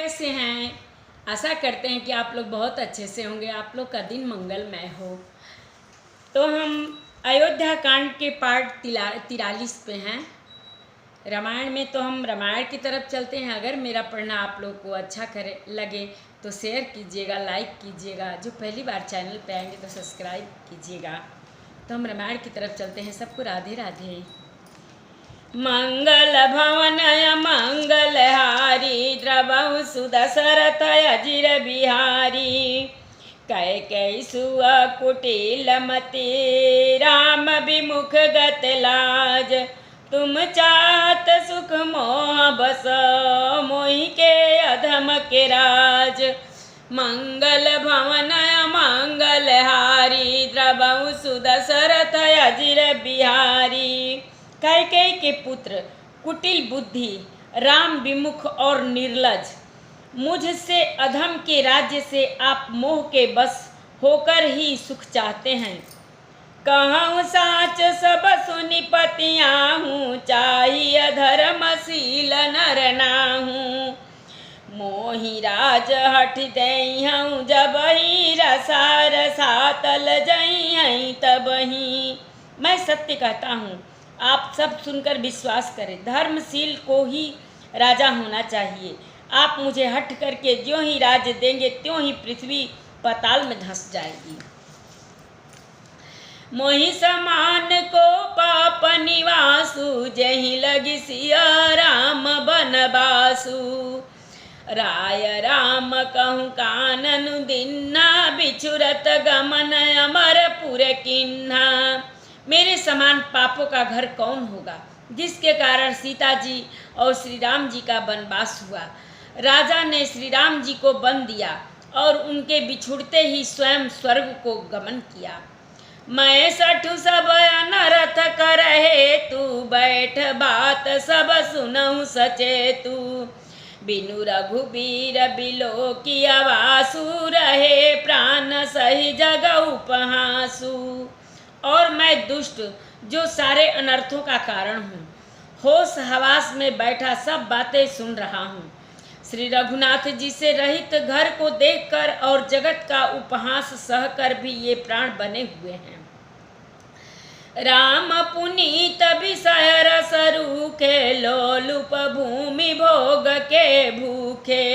कैसे हैं? आशा करते हैं कि आप लोग बहुत अच्छे से होंगे, आप लोग का दिन मंगलमय हो। तो हम अयोध्या कांड के पार्ट 43 पे हैं। रामायण में तो हम रामायण की तरफ चलते हैं। अगर मेरा पढ़ना आप लोग को अच्छा लगे तो शेयर कीजिएगा, लाइक कीजिएगा। जो पहली बार चैनल पे आएंगे तो सब्सक्राइब कीजिएगा। तो हम रामायण की तरफ चलते हैं। सबको राधे राधे। मंगल भवनय मंगलहारी द्रवहु सुदशरथ अजिर बिहारी कैकेयी सुआ कुटिल मति राम विमुख गत लाज तुम चाहत सुख मोह बस मोहि के अधम के राज मंगल भवनय मंगलहारी द्रवहु सुदशरथ अजिर बिहारी। कैकेयी के पुत्र कुटिल बुद्धि, राम विमुख और निर्लज, मुझसे अधम के राज्य से आप मोह के बस होकर ही सुख चाहते हैं। कहूँ साच सब सुनि पतियाहूँ चाहिए धर्मशील नर नाहूँ मोहि राज हठ देहूँ जब ही रसार सातल जई तबही। मैं सत्य कहता हूँ, आप सब सुनकर विश्वास करें। धर्मशील को ही राजा होना चाहिए। आप मुझे हट करके ज्यों ही राज्य देंगे त्यों ही पृथ्वी पाताल में धंस जाएगी। मोहि समान को पाप निवासु जहि लगी सिया राम बनवासु राय राम कहूँ काननु दिन्ना बिछुरत गमन अमर पुर किन्हा। मेरे समान पापों का घर कौन होगा जिसके कारण सीता जी और श्री राम जी का वनवास हुआ। राजा ने श्री राम जी को बंद दिया और उनके बिछुड़ते ही स्वयं स्वर्ग को गमन किया। मैं सठु सब अनरथ करहे तू बैठ बात सब सुनहु सचे तू बिनु रघुबीर बिलो की आवासु रहे प्राण सही जग उपहासु। और मैं दुष्ट जो सारे अनर्थों का कारण हूँ, होश हवास में बैठा सब बातें सुन रहा हूँ। श्री रघुनाथ जी से रहित घर को देखकर और जगत का उपहास सहकर भी ये प्राण बने हुए हैं। राम पुनीत विषय रस रूखे लोलुप भूमि भोग के भूखे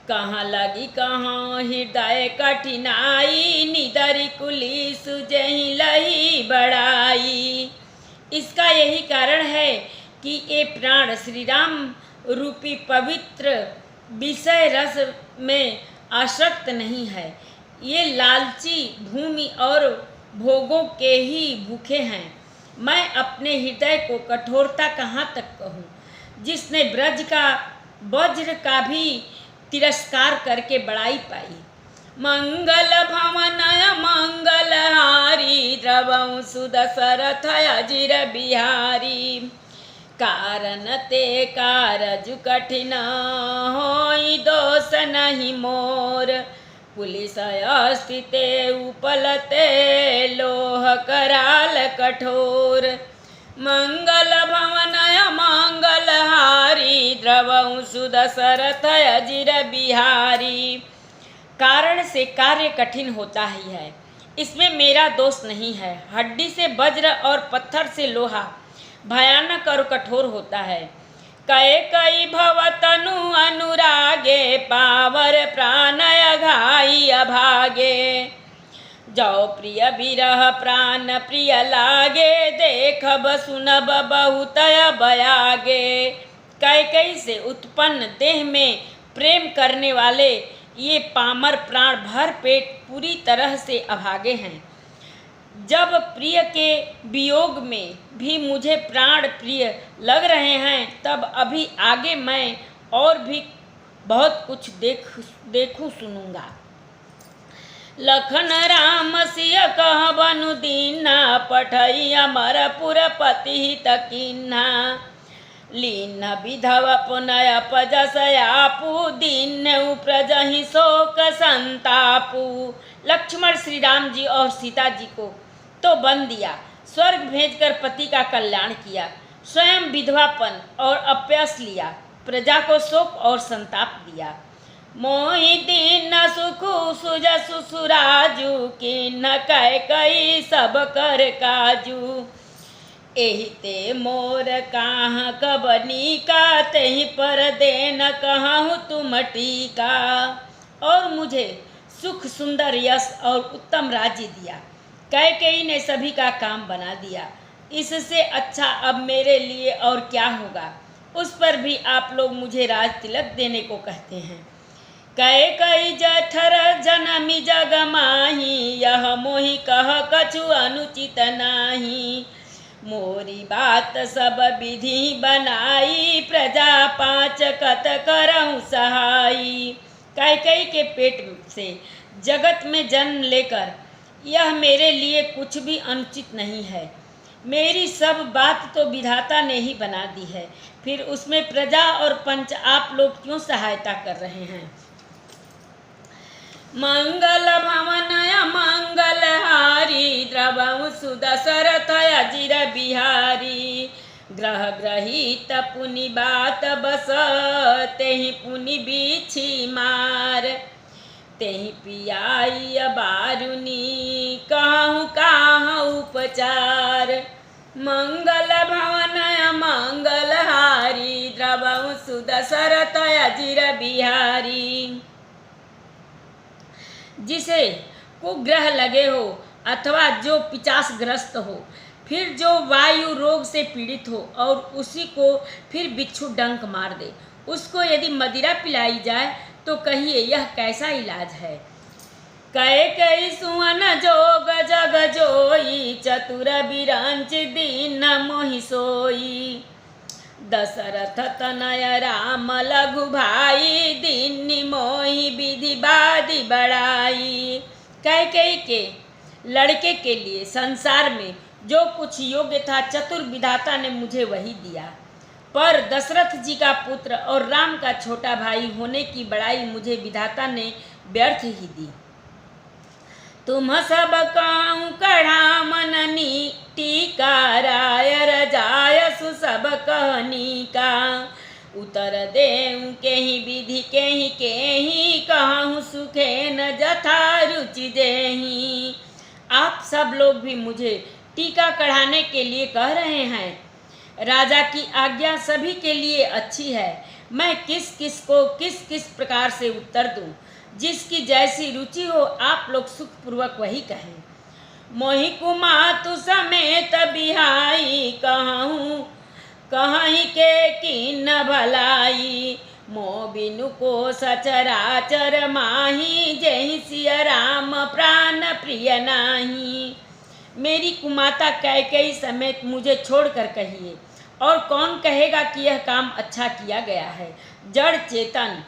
कहाँ लगी कहाँ हृदय कठिनाई निदरी कुली सुजहि लही बड़ाई। इसका यही कारण है कि ये प्राण श्री राम रूपी पवित्र विषय रस में आसक्त नहीं है। ये लालची भूमि और भोगों के ही भूखे हैं। मैं अपने हृदय को कठोरता कहाँ तक कहूँ, जिसने ब्रज का वज्र का भी तिरस्कार करके बड़ाई पाई। मंगल भवनय मंगलहारी द्रवहु सुदशरथ अजिर बिहारी कारण ते कारजु कठिन होई दोष नहीं मोर पुलिस स्थिते उपलते लोह कराल कठोर। मंगल भवनय मंगलहारी द्रवहु सुदशरथ अजिर बिहारी। कारण से कार्य कठिन होता ही है, इसमें मेरा दोष नहीं है। हड्डी से वज्र और पत्थर से लोहा भयानक और कठोर होता है। कैकेयी भवतनु अनुरागे पावर प्राण अघाई अभागे जो प्रिय विरह प्राण प्रिय लागे देखब सुनब बहुत बयागे। कैकेयी से उत्पन्न देह में प्रेम करने वाले ये पामर प्राण भर पेट पूरी तरह से अभागे हैं। जब प्रिय के वियोग में भी मुझे प्राण प्रिय लग रहे हैं, तब अभी आगे मैं और भी बहुत कुछ देखूं सुनूंगा। लखन राम सिय कह बनु दीना पठई अमर पुर पति तकीन्हा लीन विधव पुनय पजसयापु दीन प्रजहि शोक संतापु। लक्ष्मण श्री राम जी और सीता जी को तो बन दिया, स्वर्ग भेजकर पति का कल्याण किया, स्वयं विधवापन और अपयश लिया प्रजा को शोक और संताप दिया। मोहि दीन सुखु सुज सुसुराजू की न कह कई सब कर काजू। एहि ते मोर कहाँ कबनी का तेहि पर देन कहूँ तुम टीका। और मुझे सुख सुंदर यश और उत्तम राज्य दिया। कैकेयी ने सभी का काम बना दिया। इससे अच्छा अब मेरे लिए और क्या होगा। उस पर भी आप लोग मुझे राज तिलक देने को कहते हैं। कैकेयी जठर जनमी जग माही यह मोहि कह कछु अनुचित नाही। मोरी बात सब विधि बनाई प्रजा पाँच कत करहु सहाई। कैकेयी के पेट से जगत में जन्म लेकर यह मेरे लिए कुछ भी अनुचित नहीं है। मेरी सब बात तो विधाता ने ही बना दी है, फिर उसमें प्रजा और पंच आप लोग क्यों सहायता कर रहे हैं। मंगल भवन मंगल हारी द्रवहु सुदशरथ अजिर बिहारी। ग्रह ग्रहित पुनि बात बस तेहि पुनि बिछि मार। तेहि पियाई बारुनी कहूँ कहाँ उपचार। मंगल भवन मंगल हारी द्रवहु सुदशरथ अजिर बिहारी। जिसे कुग्रह लगे हो अथवा जो पिचास ग्रस्त हो, फिर जो वायु रोग से पीड़ित हो और उसी को फिर बिच्छू डंक मार दे, उसको यदि मदिरा पिलाई जाए तो कहिए यह कैसा इलाज है। कैकेयी सुवन जोग जग जोई चतुर बिरंच दीन मोहि सोई। दशरथ तनय राम लघु भाई दीन्नि मोहि विधि बादी बढ़ाई। कैकेयी के लड़के के लिए संसार में जो कुछ योग्य था चतुर विधाता ने मुझे वही दिया, पर दशरथ जी का पुत्र और राम का छोटा भाई होने की बड़ाई मुझे विधाता ने व्यर्थ ही दी। तुम सब कहूँ कढ़ा मननी टीका राय रजायसु सब कहनी का। उतर देऊँ केहि विधि केहि कहूँ सुखे न जथा रुचि देही। आप सब लोग भी मुझे टीका कढ़ाने के लिए कह रहे हैं। राजा की आज्ञा सभी के लिए अच्छी है, मैं किस किस को किस किस प्रकार से उत्तर दूं। जिसकी जैसी रुचि हो आप लोग सुखपूर्वक वही कहें। मोहि कुमातु समेत बिहाई कहूँ कहीं के कीन भलाई। मो बिनु को सचराचर माही जहि सिया राम प्राण प्रिय नाही। मेरी कुमाता कैकेयी समेत मुझे छोड़कर कहिए, और कौन कहेगा कि यह काम अच्छा किया गया है। जड़ चेतन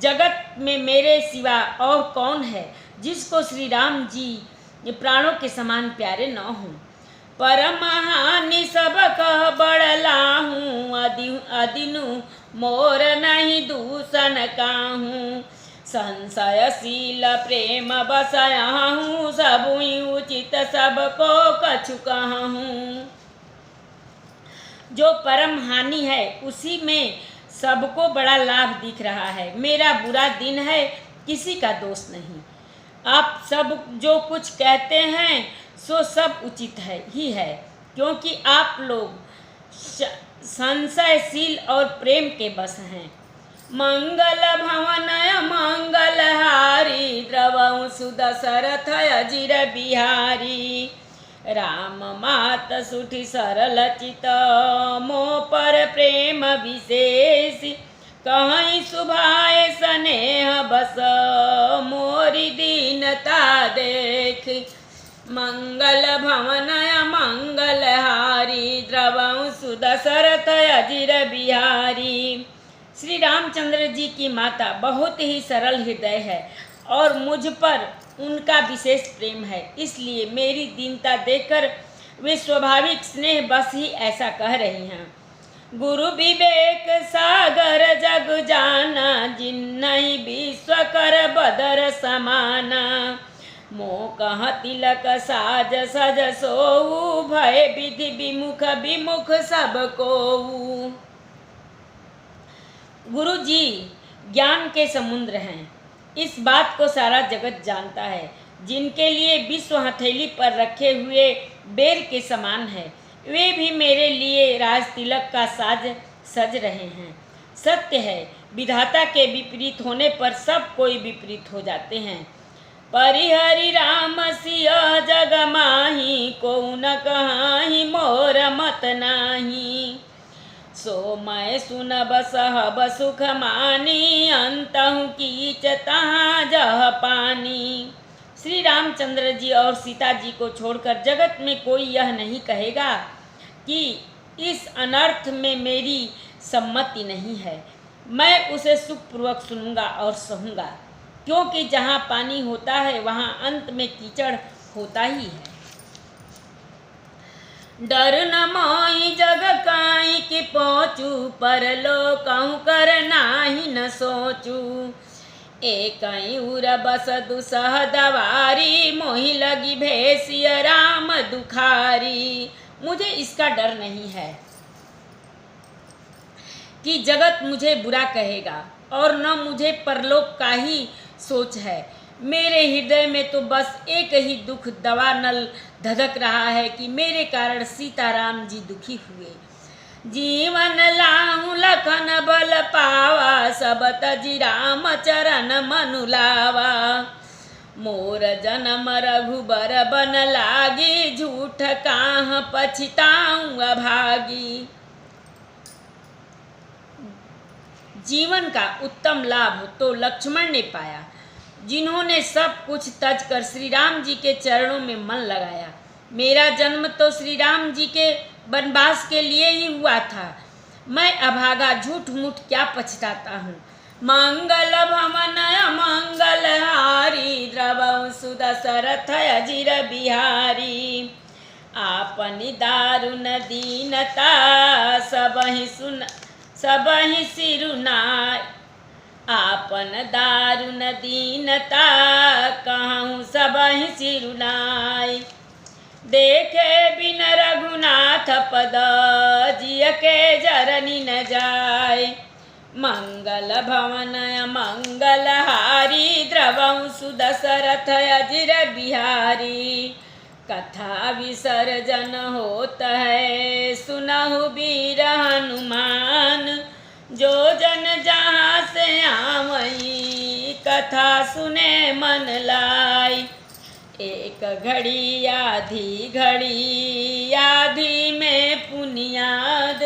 जगत में मेरे सिवा और कौन है जिसको श्री राम जी प्राणों के समान प्यारे न हों। परमहानि सब कह बड़लाहूँ अदिनु मोर नहीं दूषण काहूँ। संशयशील प्रेम बसयाहूँ सबुई उचित सबको कछु कहूँ। जो परम हानि है उसी में सबको बड़ा लाभ दिख रहा है। मेरा बुरा दिन है, किसी का दोष नहीं। आप सब जो कुछ कहते हैं सो सब उचित है ही है, क्योंकि आप लोग संशयशील और प्रेम के बस हैं। मंगल भवन मंगल हारी द्रवहु सुदशरथ अजिर बिहारी। राम मात सुठी सरल चित मो पर प्रेम विशेष। कहीं सुभाए स्नेह बस मोरी दीनता देख। मंगल भवन मंगल हारी द्रवहु सुदशरथ अजिर बिहारी। श्री रामचंद्र जी की माता बहुत ही सरल हृदय है और मुझ पर उनका विशेष प्रेम है, इसलिए मेरी दीनता देखकर वे स्वाभाविक स्नेह बस ही ऐसा कह रही हैं। गुरु विवेक सागर जग जाना जिन्नहि विश्व कर बदर समाना। मोह कह तिलक साज सज सोऊ भय विधि विमुख विमुख सब कोऊ। गुरु जी ज्ञान के समुद्र हैं, इस बात को सारा जगत जानता है। जिनके लिए विश्व हथेली पर रखे हुए बेर के समान है, वे भी मेरे लिए राज तिलक का साज सज रहे हैं। सत्य है, विधाता के विपरीत होने पर सब कोई विपरीत हो जाते हैं। परिहरि राम सिया जग माही, को न कहाही मोर मत नाही। सो मैं सुनब सहब सुख मानी, अंतहु कीच तहाँ जह पानी। श्री रामचंद्र जी और सीता जी को छोड़कर जगत में कोई यह नहीं कहेगा कि इस अनर्थ में मेरी सम्मति नहीं है। मैं उसे सुखपूर्वक सुनूंगा और सहूँगा, क्योंकि जहाँ पानी होता है वहाँ अंत में कीचड़ होता ही है। डर न मोहि जग काई कि पहुँचू, परलोकहु कर नाही न सोचू। एकई उर बस दुसह दवारी, मोहि लगी भेसिय राम दुखारी। मुझे इसका डर नहीं है कि जगत मुझे बुरा कहेगा, और न मुझे परलोक का ही सोच है। मेरे हृदय में तो बस एक ही दुख दवानल धधक रहा है कि मेरे कारण सीताराम जी दुखी हुए। जीवन लाऊं लखन बल पावा, सब तजी राम चरण मनु लावा। मोर जन्म रघुबर बन लागी, झूठ काह पछताऊं अभागी। जीवन का उत्तम लाभ तो लक्ष्मण ने पाया, जिन्होंने सब कुछ तज कर श्री राम जी के चरणों में मन लगाया। मेरा जन्म तो श्री राम जी के वनवास के लिए ही हुआ था। मैं अभागा झूठ मूठ क्या पछताता हूँ। मंगल भवन मंगल हारी, द्रवहु सुदशरथ अजिर बिहारी। आपनि दारुण दीनता, सबहि सिरुनाय। आपन दारुण दीनता, कहूँ सबहि सिरुनाय। देखे बिन रघुनाथ पद, जिय के जरनी न जाय। मंगल भवन मंगल हारी, द्रवहु सुदशरथ अजिर बिहारी। कथा विसर्जन होत है, सुनहु वीर हनुमान। जो जन जहाँ से आवई, कथा सुने मन लाई। एक घड़ी आधी में पुनियाद,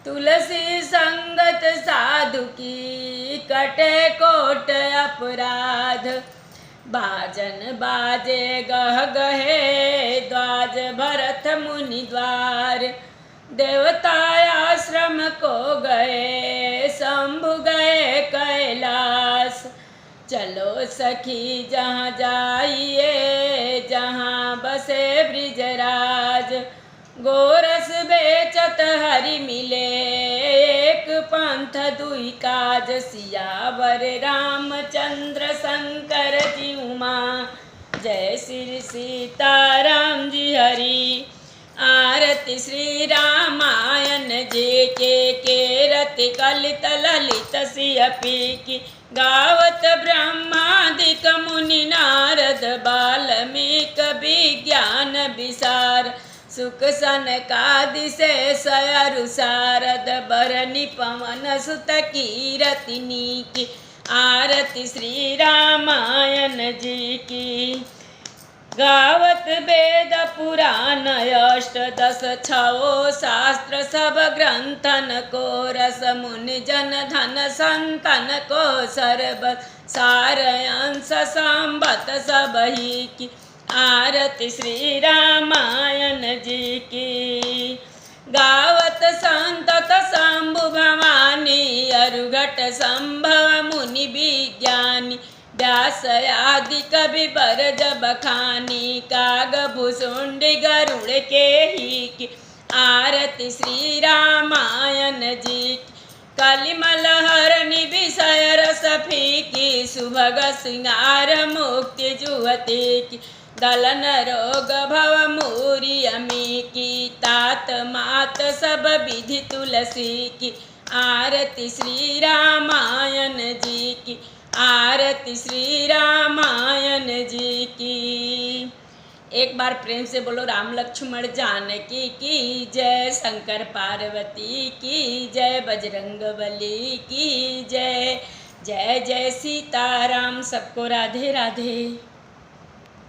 तुलसी संगत साधु की, कटे कोट अपराध। बाजन बाजे गह गहे, द्वाज भरत मुनि द्वार। देवता आश्रम को गए, शंभु गए कैलाश। चलो सखी जहाँ जाइए, जहाँ बसे ब्रिजराज। गोरस बेचत हरि मिले, एक पंथ दुई काज। सियावर रामचंद्र शंकर जी उमा, जय श्री सीताराम जी हरि। आरती श्री रामायण जे के रति कलित ललित सिय पीकी। गावत ब्रह्मादिक मुनि नारद, वाल्मीकि विज्ञान विसार। सुख सनकादि शेष अरु शारद, बरनि पवन सुत कीरति नीकी। आरती श्री रामायण जी की। गावत वेद पुराण अष्टदश छो शास्त्र, सब ग्रंथन को रस। मुनि जन धन संतन को सर्व, सार अंश संबत सब ही की। आरती श्री रामायण जी की। गावत संतत शंभु भवानी, अरुघट संभव मुनि विज्ञानी। व्यास आदि कवि बर जब खानी, काग भुसुंडी गरुड़ के ही की। आरती श्री रामायण जी की। कलिमल हरनि विषय रस फीकी, सुभग सिंगार मुक्ति जुहती की। दलन रोग भव मूरी अमी की, तात मात सब विधि तुलसी की। आरती श्री रामायण जी की, आरती श्री रामायण जी की। एक बार प्रेम से बोलो राम लक्ष्मण जानकी की जय, शंकर पार्वती की जय, बजरंगबली की जय। जय जय सीताराम। सबको राधे राधे।